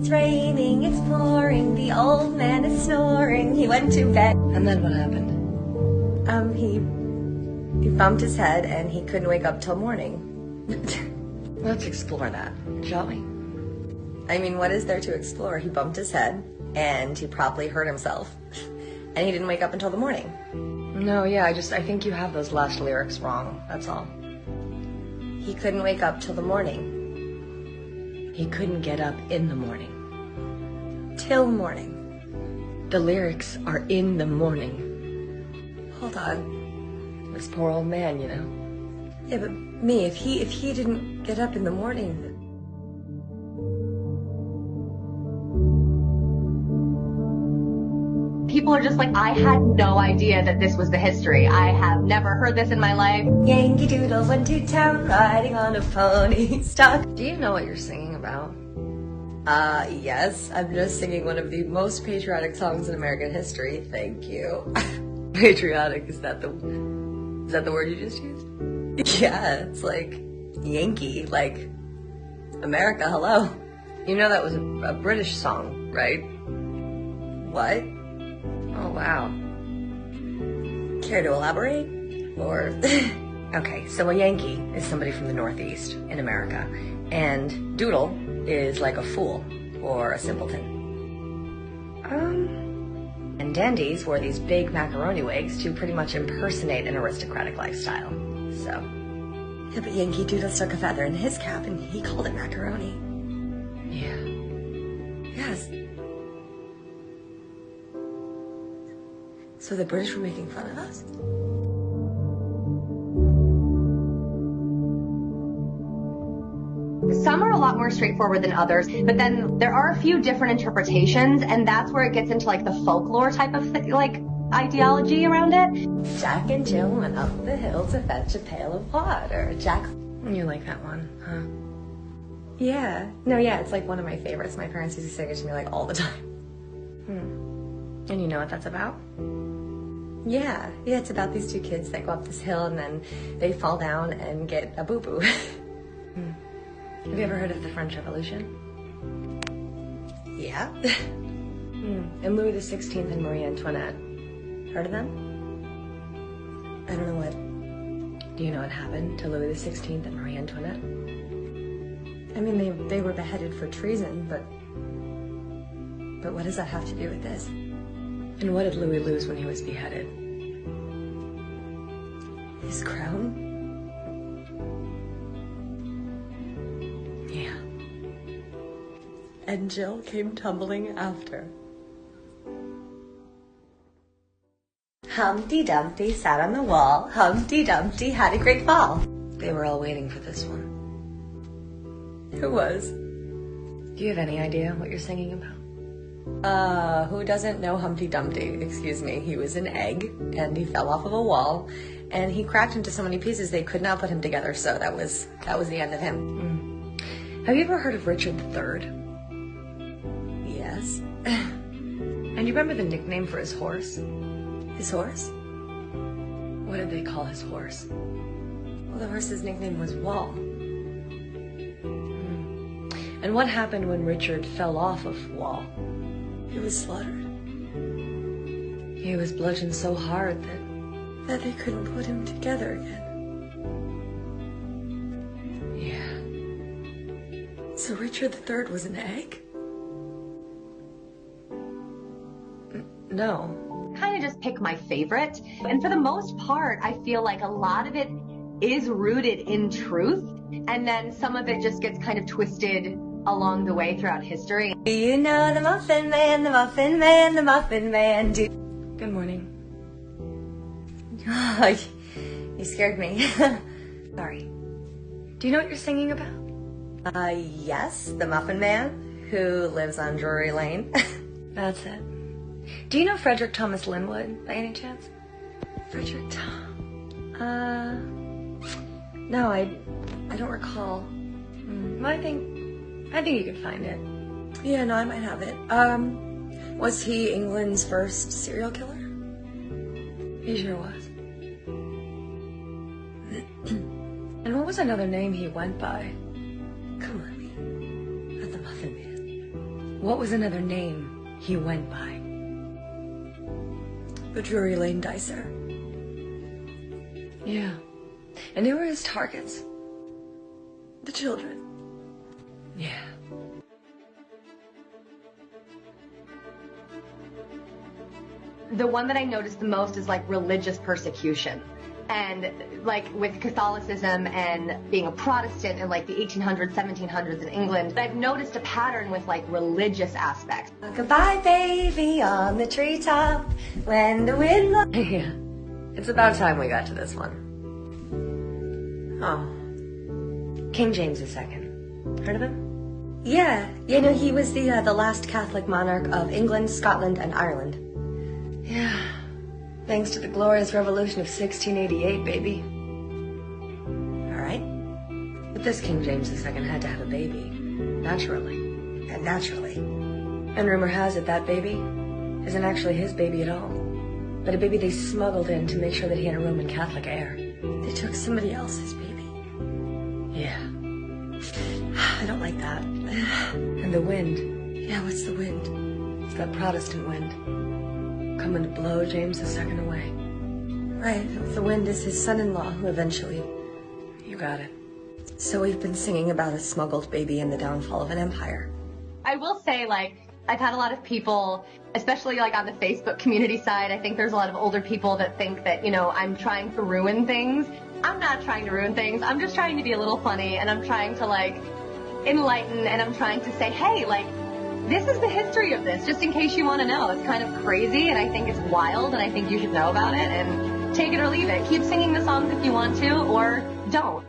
It's raining, it's pouring, the old man is snoring. He went to bed. And then what happened? He bumped his head and he couldn't wake up till morning. Let's explore that, shall we? I mean, what is there to explore? He bumped his head and he probably hurt himself. And he didn't wake up until the morning. No, yeah, I think you have those last lyrics wrong, that's all. He couldn't wake up till the morning. He couldn't get up in the morning. Till morning. The lyrics are in the morning. Hold on. This poor old man, you know. Yeah, but me, if he didn't get up in the morning... People are just like, I had no idea that this was the history. I have never heard this in my life. Yankee Doodle went to town riding on a pony. Stuck. Do you know what you're singing about? Yes. I'm just singing one of the most patriotic songs in American history. Thank you. Patriotic, is that the word you just used? Yeah, it's like Yankee, like America, hello. You know that was a British song, right? What? Oh, wow. Care to elaborate? Or... Okay, so a Yankee is somebody from the Northeast in America, and Doodle is like a fool or a simpleton. And dandies wore these big macaroni wigs to pretty much impersonate an aristocratic lifestyle, so... Yeah, but Yankee Doodle stuck a feather in his cap and he called it macaroni. Yeah. Yes. So the British were making fun of us? Some are a lot more straightforward than others, but then there are a few different interpretations, and that's where it gets into like the folklore type of ideology around it. Jack and Jill went up the hill to fetch a pail of water. Jack... You like that one, huh? Yeah. No, yeah, it's like one of my favorites. My parents used to sing it to me like all the time. And you know what that's about? Yeah, it's about these two kids that go up this hill and then they fall down and get a boo-boo. Have you ever heard of the French Revolution? Yeah. And Louis XVI and Marie Antoinette. Heard of them? I don't know what. Do you know what happened to Louis XVI and Marie Antoinette? I mean, they were beheaded for treason, but what does that have to do with this? And what did Louis lose when he was beheaded? His crown? Yeah. And Jill came tumbling after. Humpty Dumpty sat on the wall. Humpty Dumpty had a great fall. They were all waiting for this one. Who was? Do you have any idea what you're singing about? Who doesn't know Humpty Dumpty? Excuse me. He was an egg, and he fell off of a wall, and he cracked into so many pieces they could not put him together, so that was the end of him. Have you ever heard of Richard III? Yes. And you remember the nickname for his horse? His horse? What did they call his horse? Well, the horse's nickname was Wall. And what happened when Richard fell off of Wall? He was slaughtered. He was bludgeoned so hard that they couldn't put him together again. Yeah. So Richard III was an egg? No. Kind of just pick my favorite. And for the most part, I feel like a lot of it is rooted in truth. And then some of it just gets kind of twisted along the way throughout history. Do you know the Muffin Man, the Muffin Man, the Muffin Man? Good morning. Oh, you scared me. Sorry. Do you know what you're singing about? Yes, the Muffin Man, who lives on Drury Lane. That's it. Do you know Frederick Thomas Linwood, by any chance? Frederick No, I don't recall. Well, I think you could find it. Yeah, no, I might have it. Was he England's first serial killer? He sure was. And what was another name he went by? Come on, not the Muffin Man. What was another name he went by? The Drury Lane Dicer. Yeah. And who were his targets? The children. Yeah. The one that I noticed the most is like religious persecution. And like with Catholicism and being a Protestant in like the 1800s, 1700s in England, I've noticed a pattern with like religious aspects. Goodbye, baby, on the treetop, when the wind blows. Yeah. It's about time we got to this one. Oh. King James II. Heard of him? Yeah, you know, he was the last Catholic monarch of England, Scotland, and Ireland. Yeah. Thanks to the glorious revolution of 1688, baby. Alright. But this King James II had to have a baby. Naturally. And naturally. And rumor has it that baby isn't actually his baby at all, but a baby they smuggled in to make sure that he had a Roman Catholic heir. They took somebody else's baby. Yeah. I don't like that. And the wind. Yeah, what's the wind? It's that Protestant wind. Coming to blow James II away. Right, the wind is his son-in-law who eventually... You got it. So we've been singing about a smuggled baby and the downfall of an empire. I will say, like, I've had a lot of people, especially like on the Facebook community side, I think there's a lot of older people that think that, you know, I'm trying to ruin things. I'm not trying to ruin things. I'm just trying to be a little funny, and I'm trying to like enlighten, and I'm trying to say, hey, like, this is the history of this, just in case you want to know. It's kind of crazy, and I think it's wild, and I think you should know about it, and take it or leave it. Keep singing the songs if you want to, or don't.